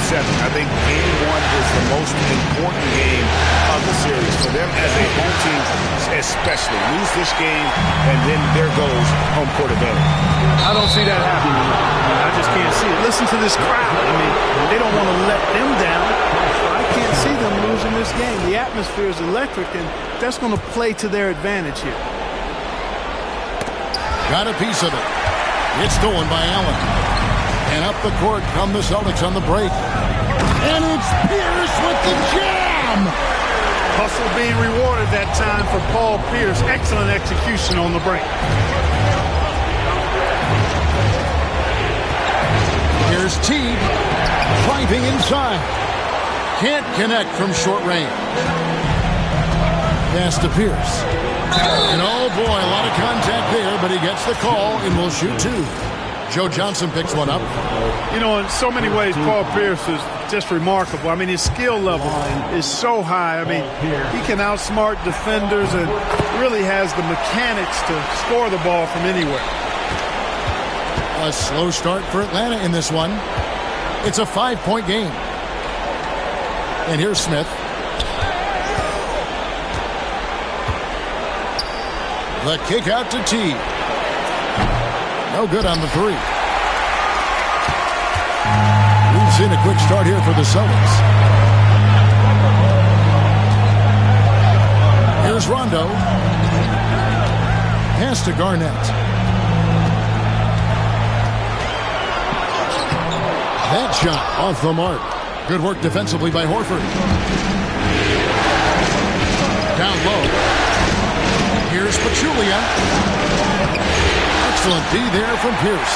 7. I think game 1 is the most important game of the series. For them as a home team, especially. Lose this game, and then there goes home court advantage. I don't see that happening. I just can't see it. Listen to this crowd. I mean, they don't want to let them down. I can't see them losing this game. The atmosphere is electric, and that's going to play to their advantage here. Got a piece of it. It's stolen by Allen. And up the court come the Celtics on the break. And it's Pierce with the jam! Hustle being rewarded that time for Paul Pierce. Excellent execution on the break. Here's Teague driving inside. Can't connect from short range. Pass to Pierce. And oh boy, a lot of contact there, but he gets the call and will shoot 2. Joe Johnson picks one up. You know, in so many ways, Paul Pierce is just remarkable. I mean, his skill level is so high. I mean, he can outsmart defenders and really has the mechanics to score the ball from anywhere. A slow start for Atlanta in this one. It's a 5-point game. And here's Smith. The kick out to T. No good on the 3. We've seen a quick start here for the Celtics. Here's Rondo. Pass to Garnett. That shot off the mark. Good work defensively by Horford. Down low. Here's Pachulia. Excellent D there from Pierce.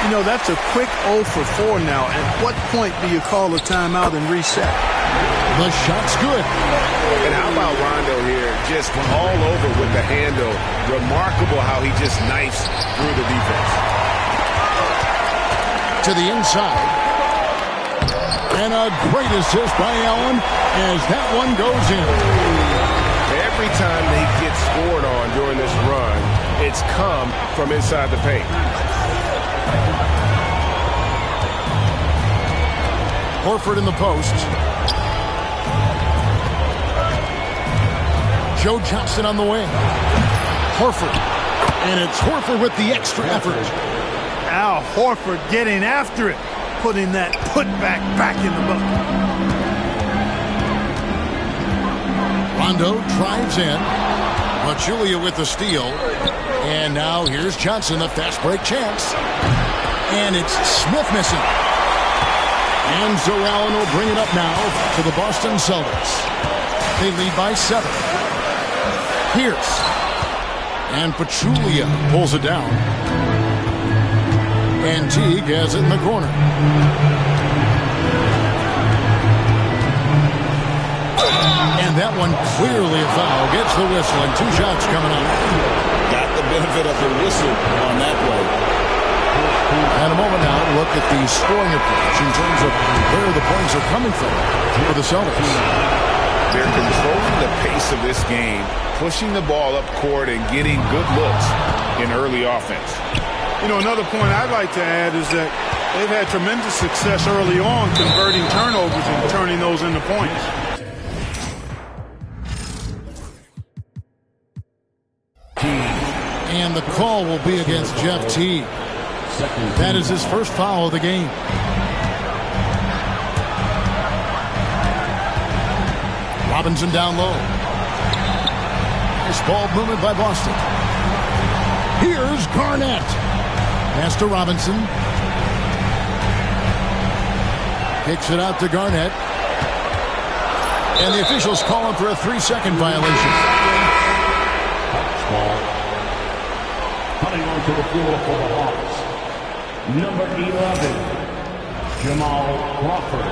You know, that's a quick 0 for 4 now. At what point do you call a timeout and reset? The shot's good. And how about Rondo here? Just all over with the handle. Remarkable how he just knifes through the defense. To the inside. And a great assist by Allen as that one goes in. Every time they get scored on during this run, it's come from inside the paint. Horford in the post. Joe Johnson on the wing. Horford. And it's Horford with the extra effort. Al Horford getting after it, putting that putback back in the bucket. Rondo drives in. Pachulia with the steal. And now here's Johnson, the fast break chance. And it's Smith missing. And so Allen will bring it up now to the Boston Celtics. They lead by 7. Pierce. And Pachulia pulls it down. And Teague has it in the corner. And that one clearly a foul. Gets the whistle and 2 shots coming up. Got the benefit of the whistle on that play. And a moment now to look at the scoring approach in terms of where the points are coming from for the Celtics. They're controlling the pace of this game, pushing the ball up court and getting good looks in early offense. You know, another point I'd like to add is that they've had tremendous success early on converting turnovers and turning those into points. And the call will be against Jeff Teague. That is his first foul of the game. Robinson down low. Nice ball movement by Boston. Here's Garnett. Pass to Robinson. Kicks it out to Garnett. And the officials calling for a 3-second violation. Coming onto the floor for the Hawks, number 11, Jamal Crawford.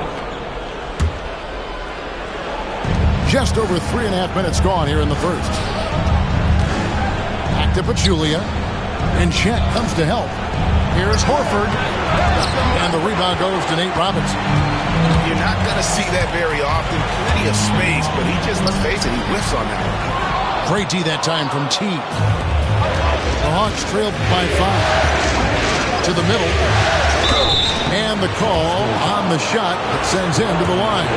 Just over 3.5 minutes gone here in the first. Back to Pachulia. And Chet comes to help. Here's Horford. And the rebound goes to Nate Robinson. You're not going to see that very often. Plenty of space, but he just, let's face it, he whiffs on that one. Great D that time from T. The Hawks trailed by 5. To the middle. And And the call on the shot that sends him to the line.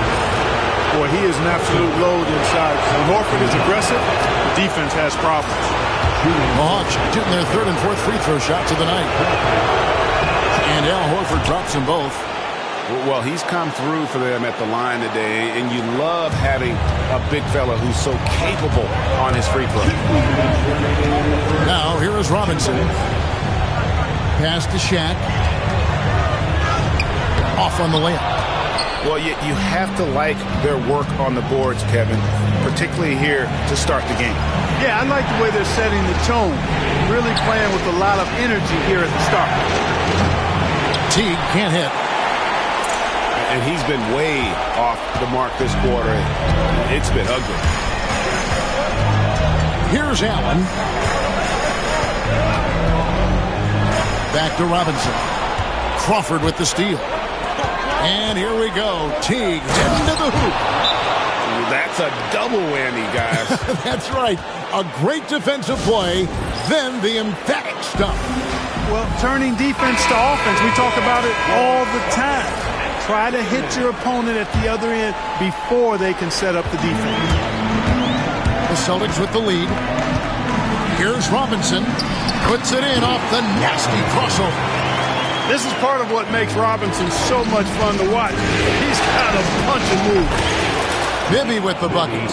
Boy, he is an absolute load inside. When Horford is aggressive, the defense has problems. The Hawks shooting their third and fourth free throw shots of the night. And Al Horford drops them both. Well, he's come through for them at the line today, and you love having a big fella who's so capable on his free throw. Now, here is Robinson. Pass to Shaq. Off on the layup. Well, you have to like their work on the boards, Kevin, particularly here to start the game. Yeah, I like the way they're setting the tone. Really playing with a lot of energy here at the start. Teague can't hit. And he's been way off the mark this quarter. It's been ugly. Here's Allen. Back to Robinson. Crawford with the steal. And here we go. Teague into the hoop. That's a double whammy, guys. That's right. A great defensive play, then the emphatic stuff. Well, turning defense to offense, we talk about it all the time. Try to hit your opponent at the other end before they can set up the defense. The Celtics with the lead. Here's Robinson. Puts it in off the nasty crossover. This is part of what makes Robinson so much fun to watch. He's got a punch and move. Bibby with the bucket.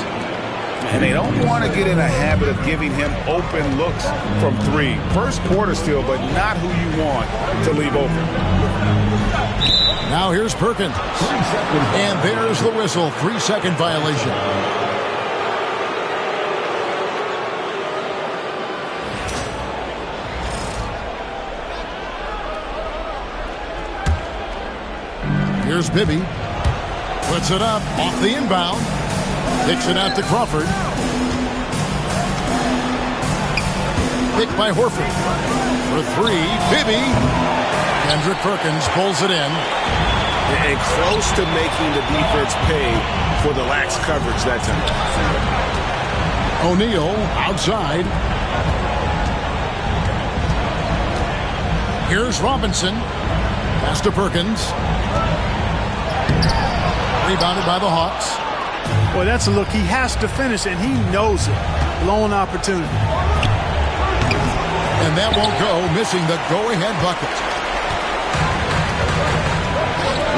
And they don't want to get in a habit of giving him open looks from three. First quarter still, but not who you want to leave open. Now here's Perkins. And there's the whistle. 3-second violation. Here's Bibby. Puts it up off the inbound. Kicks it out to Crawford. Picked by Horford. For three, Bibby. Kendrick Perkins pulls it in. And close to making the defense pay for the lax coverage that time. O'Neal outside. Here's Robinson. Pass to Perkins. Rebounded by the Hawks. Boy, that's a look he has to finish, and he knows it. Blown opportunity. And that won't go, missing the go-ahead bucket.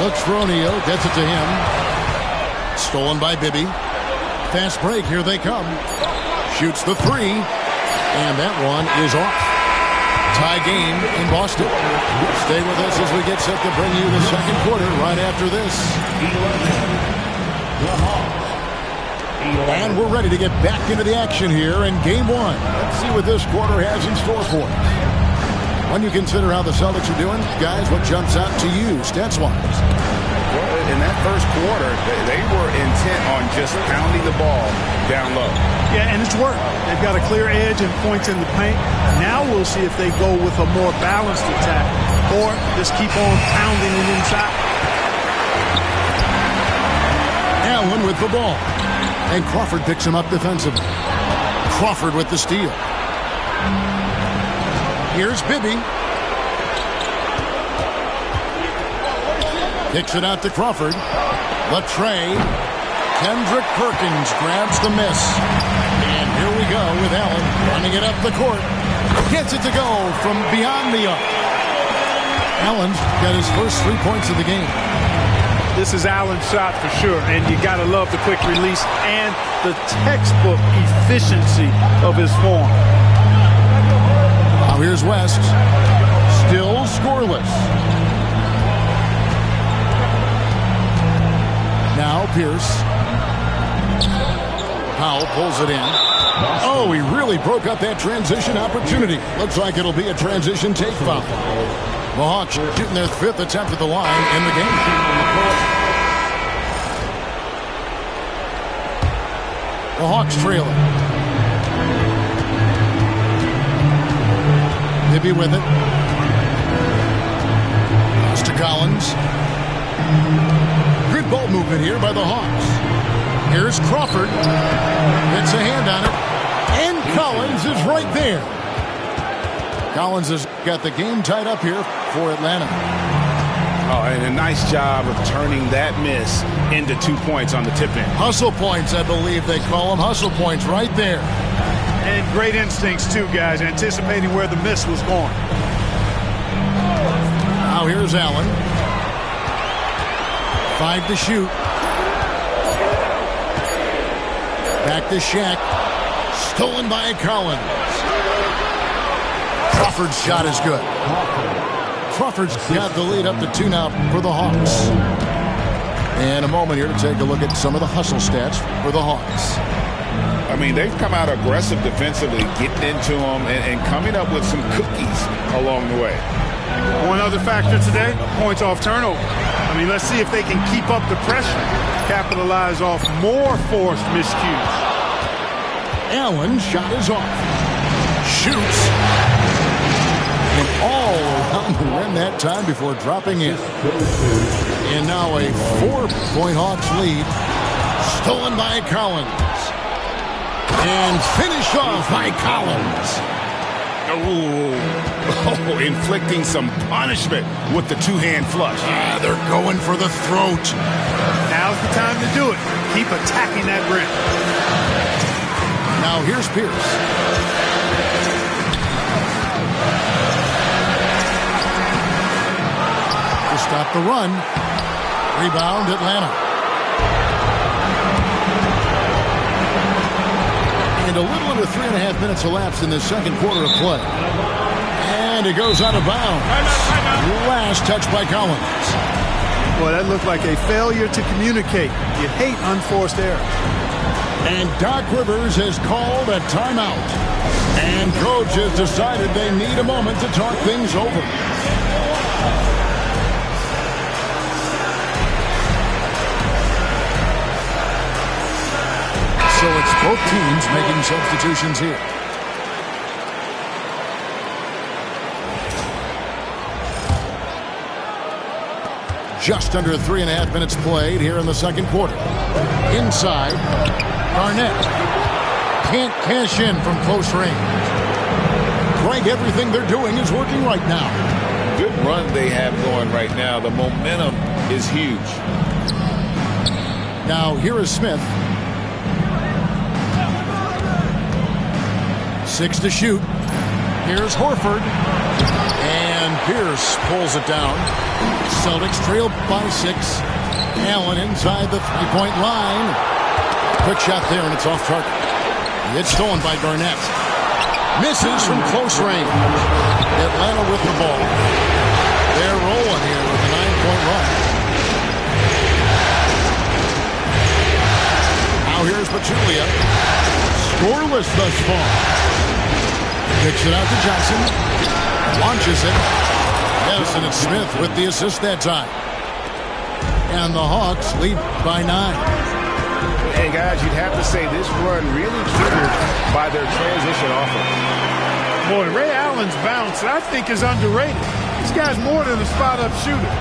Looks for O'Neal, gets it to him. Stolen by Bibby. Fast break, here they come. Shoots the three, and that one is off. Tie game in Boston. Stay with us as we get set to bring you the second quarter right after this. And we're ready to get back into the action here in game one. Let's see what this quarter has in store for us. When you consider how the Celtics are doing, guys, what jumps out to you stats-wise? Well, in that first quarter, they were intent on just pounding the ball down low. Yeah, and it's worked. They've got a clear edge and points in the paint. Now we'll see if they go with a more balanced attack or just keep on pounding it inside. Allen with the ball. And Crawford picks him up defensively. Crawford with the steal. Here's Bibby. Kicks it out to Crawford. Latrey. Kendrick Perkins grabs the miss. And here we go with Allen running it up the court. Gets it to go from beyond the arc. Allen's got his first 3 points of the game. This is Allen's shot for sure, and you got to love the quick release and the textbook efficiency of his form. Now here's West. Still scoreless. Now Pierce. Powell pulls it in. Oh, he really broke up that transition opportunity. Looks like it'll be a transition take foul. The Hawks shooting their fifth attempt at the line in the game. The Hawks trailing. Bibby with it. Pass to Collins. Good ball movement here by the Hawks. Here's Crawford. Gets a hand on it. And Collins is right there. Collins has got the game tied up here for Atlanta. Oh, and a nice job of turning that miss into 2 points on the tip in. Hustle points, I believe they call them. Hustle points right there. And great instincts, too, guys, anticipating where the miss was going. Now here's Allen. 5 to shoot. Back to Shaq. Stolen by Collins. Crawford's shot is good. Crawford's got the lead up to 2 now for the Hawks. And a moment here to take a look at some of the hustle stats for the Hawks. I mean, they've come out aggressive defensively, getting into them and coming up with some cookies along the way. One other factor today, points off turnover. I mean, let's see if they can keep up the pressure, capitalize off more forced miscues. Allen shot is off. Shoots. And all around the rim that time before dropping in. And now a 4-point Hawks lead. Stolen by Collins. And finished off by Collins. Oh, inflicting some punishment with the two-hand flush. They're going for the throat. Now's the time to do it. Keep attacking that rim. Now here's Pierce. To stop the run. Rebound Atlanta. And a little under 3.5 minutes elapsed in the second quarter of play. And it goes out of bounds. Last touch by Collins. Boy, that looked like a failure to communicate. You hate unforced error. And Doc Rivers has called a timeout. And coach has decided they need a moment to talk things over. So it's both teams making substitutions here. Just under 3.5 minutes played here in the second quarter. Inside, Garnett. Can't cash in from close range. Greg, everything they're doing is working right now. Good run they have going right now. The momentum is huge. Now here is Smith. 6 to shoot. Here's Horford. And Pierce pulls it down. Celtics trail by 6. Allen inside the 3-point line. Quick shot there, and it's off target. It's stolen by Garnett. Misses from close range. Atlanta with the ball. They're rolling here with a 9-point run. Now here's Pachulia. Scoreless thus far. Kicks it out to Johnson. Launches it. Yes, and it's Smith with the assist that time. And the Hawks lead by 9. And guys, you'd have to say this run really triggered by their transition offense. Boy, Ray Allen's bounce, I think, is underrated. This guy's more than a spot-up shooter.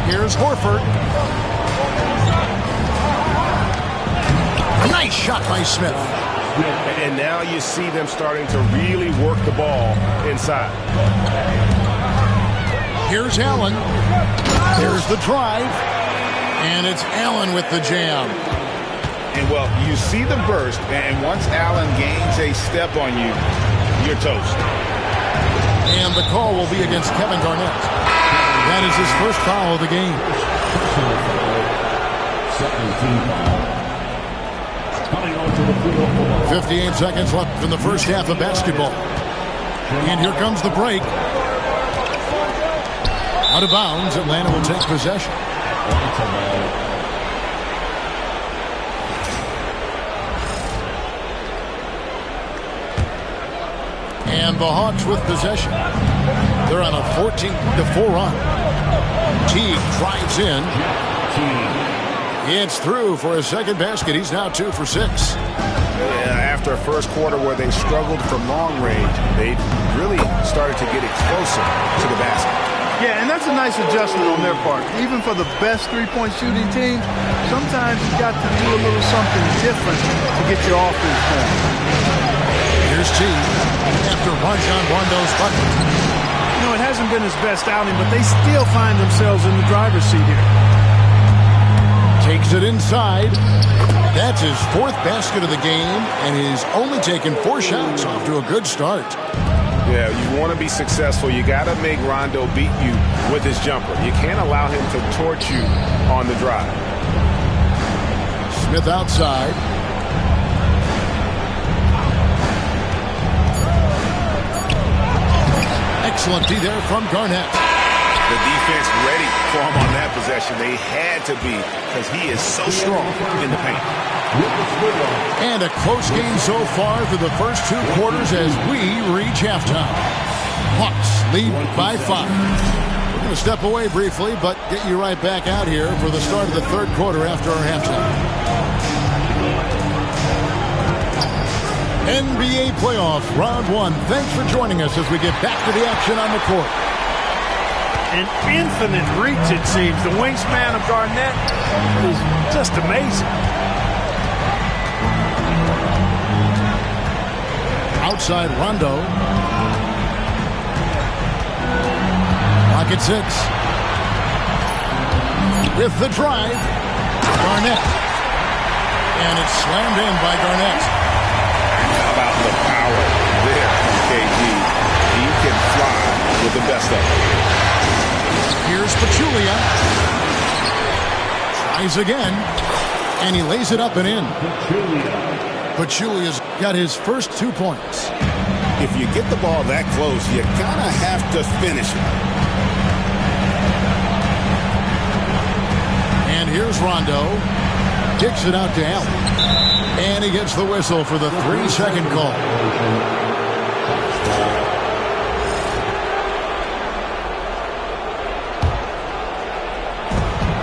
Here's Horford. Nice shot by Smith. And now you see them starting to really work the ball inside. Here's Allen. Here's the drive. And it's Allen with the jam. And, well, you see the burst, and once Allen gains a step on you, you're toast. And the call will be against Kevin Garnett. That is his first foul of the game. 58 seconds left in the first half of basketball. And here comes the break. Out of bounds, Atlanta will take possession. And the Hawks with possession. They're on a 14-4 run. Teague drives in. It's through for his second basket. He's now 2 for 6. Yeah, after a first quarter where they struggled from long range, they really started to get it closer to the basket. Yeah, and that's a nice adjustment on their part. Even for the best three-point shooting team, sometimes you got to do a little something different to get your offense going. Here's Teague after Rajon Rondo's bucket. You know, it has hasn't been his best outing, but they still find themselves in the driver's seat here. Takes it inside. That's his 4th basket of the game, and he's only taken 4 shots. Off to a good start. Yeah, you want to be successful. You got to make Rondo beat you with his jumper. You can't allow him to torch you on the drive. Smith outside. Excellent D there from Garnett. The defense ready for him on that possession. They had to be, because he is so strong in the paint. And a close game so far through the first 2 quarters as we reach halftime. Hawks lead by 5. We're going to step away briefly, but get you right back out here for the start of the 3rd quarter after our halftime. NBA playoff round 1. Thanks for joining us as we get back to the action on the court. An infinite reach, it seems. The wingspan of Garnett is just amazing. Outside Rondo. Rocket 6. With the drive. Garnett. And it's slammed in by Garnett. How about the power there from KG? He can fly with the best of them. Here's Pachulia. Tries again. And he lays it up and in. Pachulia's got his first 2 points. If you get the ball that close, you kind of have to finish it. And here's Rondo. Kicks it out to Allen. And he gets the whistle for the 3-second call.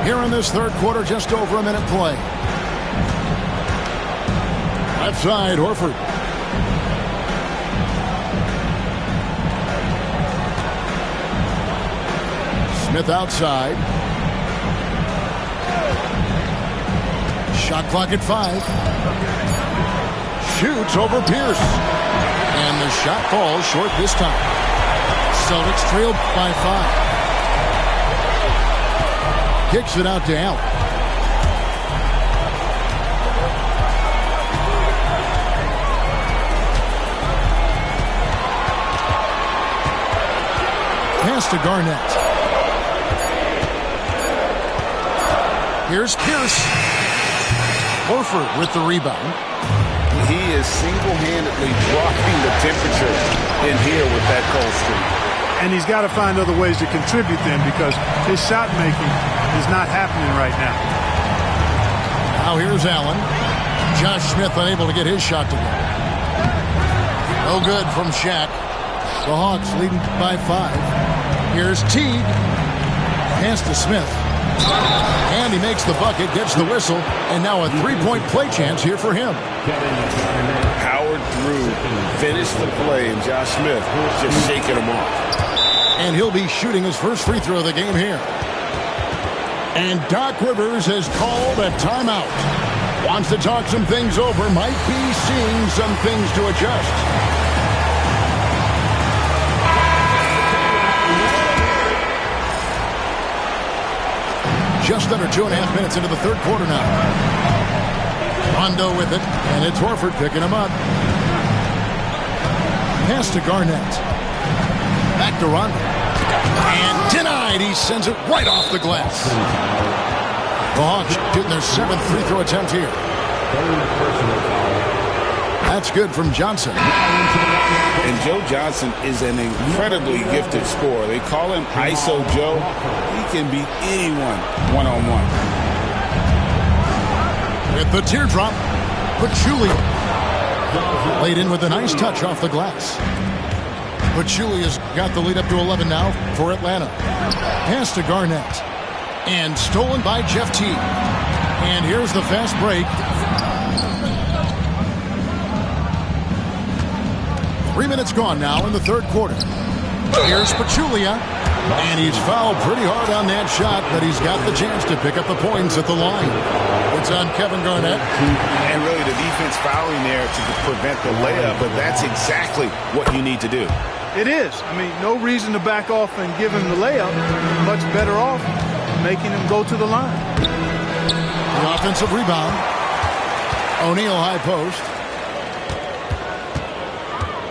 Here in this 3rd quarter, just over a minute play. Left side, Horford. Smith outside. Shot clock at 5. Shoots over Pierce. And the shot falls short this time. Celtics trailed by 5. Kicks it out to Allen. Pass to Garnett. Here's Pierce. Horford with the rebound. He is single-handedly dropping the temperature in here with that cold streak. And he's got to find other ways to contribute then, because his shot making is not happening right now. Now here's Allen. Josh Smith unable to get his shot to go. No good from Shaq. The Hawks leading by 5. Here's Teague. Pass to Smith. And he makes the bucket, gets the whistle, and now a 3-point play chance here for him. Powered through, finished the play, and Josh Smith just shaking him off. And he'll be shooting his first free throw of the game here. And Doc Rivers has called a timeout. Wants to talk some things over, might be seeing some things to adjust. Just under 2.5 minutes into the 3rd quarter now. Rondo with it, and it's Horford picking him up. Pass to Garnett. Back to Rondo. And denied. He sends it right off the glass. The Hawks shooting their 7th free throw attempt here. That's good from Johnson. And Joe Johnson is an incredibly gifted scorer. They call him ISO Joe. He can beat anyone one-on-one. With the teardrop, Pachulia. Laid in with a nice touch off the glass. Pachulia's got the lead up to 11 now for Atlanta. Pass to Garnett. And stolen by Jeff Teague. And here's the fast break. 3 minutes gone now in the 3rd quarter. Here's Pachulia. And he's fouled pretty hard on that shot, but he's got the chance to pick up the points at the line. It's on Kevin Garnett. And really the defense fouling there to prevent the layup, but that's exactly what you need to do. It is. I mean, no reason to back off and give him the layup. Much better off making him go to the line. The offensive rebound. O'Neal high post.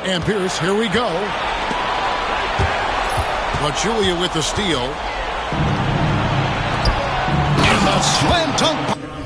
And Pierce, here we go. Pachulia with the steal. And the slam dunk.